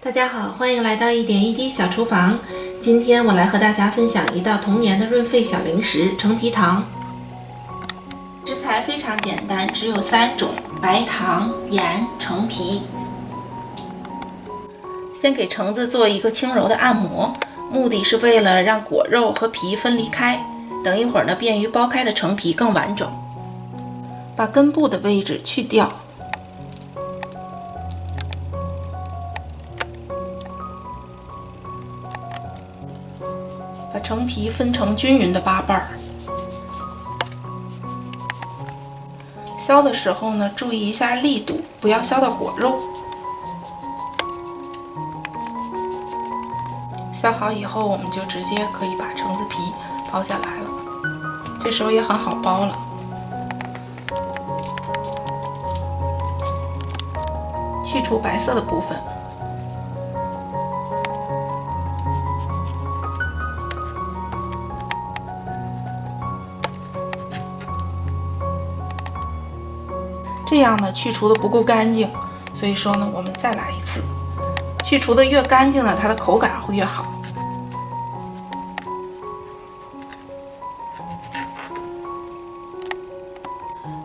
大家好，欢迎来到一点一滴小厨房。今天我来和大家分享一道童年的润肺小零食——橙皮糖。食材非常简单，只有3种：白糖、盐、橙皮。先给橙子做一个轻柔的按摩，目的是为了让果肉和皮分离开，等一会儿呢，便于剥开的橙皮更完整。把根部的位置去掉。把橙皮分成均匀的8瓣儿。削的时候呢，注意一下力度，不要削到果肉。削好以后，我们就直接可以把橙子皮剥下来了。这时候也很好剥了。去除白色的部分。这样呢，去除的不够干净，所以说呢，我们再来一次。去除的越干净呢，它的口感会越好。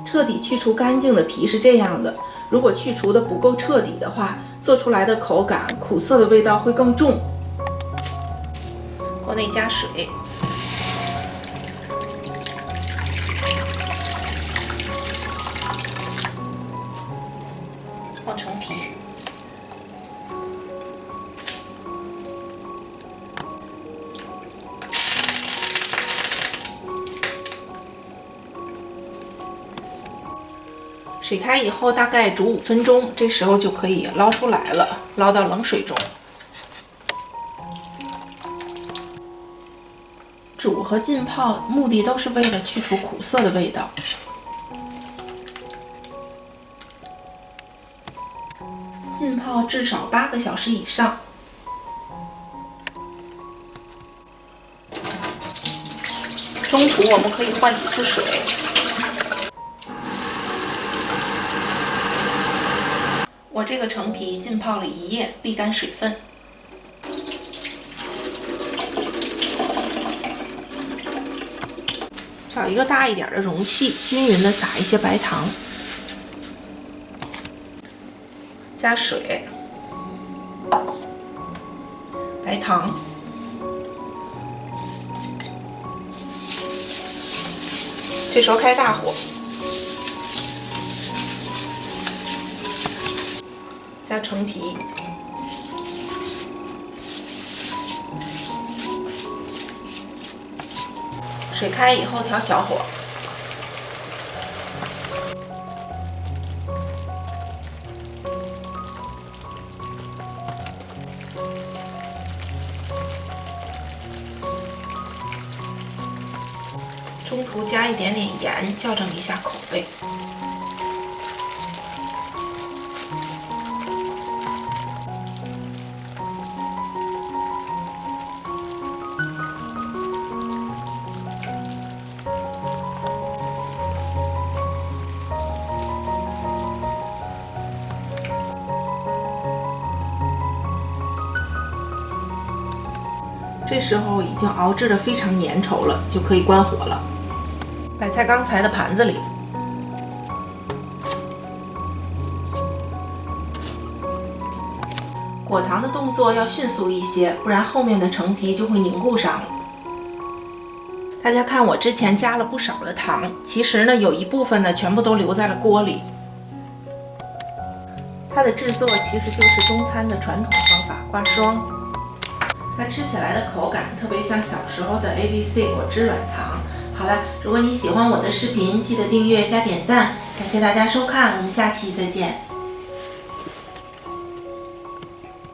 彻底去除干净的皮是这样的，如果去除的不够彻底的话，做出来的口感苦涩的味道会更重。锅内加水。放橙皮，水开以后大概煮5分钟，这时候就可以捞出来了，捞到冷水中。煮和浸泡目的都是为了去除苦涩的味道。浸泡至少8个小时以上。中途我们可以换几次水。我这个橙皮浸泡了1夜，沥干水分。找一个大一点的容器，均匀的撒一些白糖。加水，白糖，这时候开大火，加橙皮，水开以后调小火。中途加一点点盐，校正一下口味。这时候已经熬制得非常粘稠了，就可以关火了。摆在刚才的盘子里。裹糖的动作要迅速一些，不然后面的橙皮就会凝固上了。大家看，我之前加了不少的糖，其实呢，有一部分呢全部都留在了锅里。它的制作其实就是中餐的传统方法——挂霜。它吃起来的口感特别像小时候的 ABC 果汁软糖。好了，如果你喜欢我的视频，记得订阅加点赞，感谢大家收看，我们下期再见。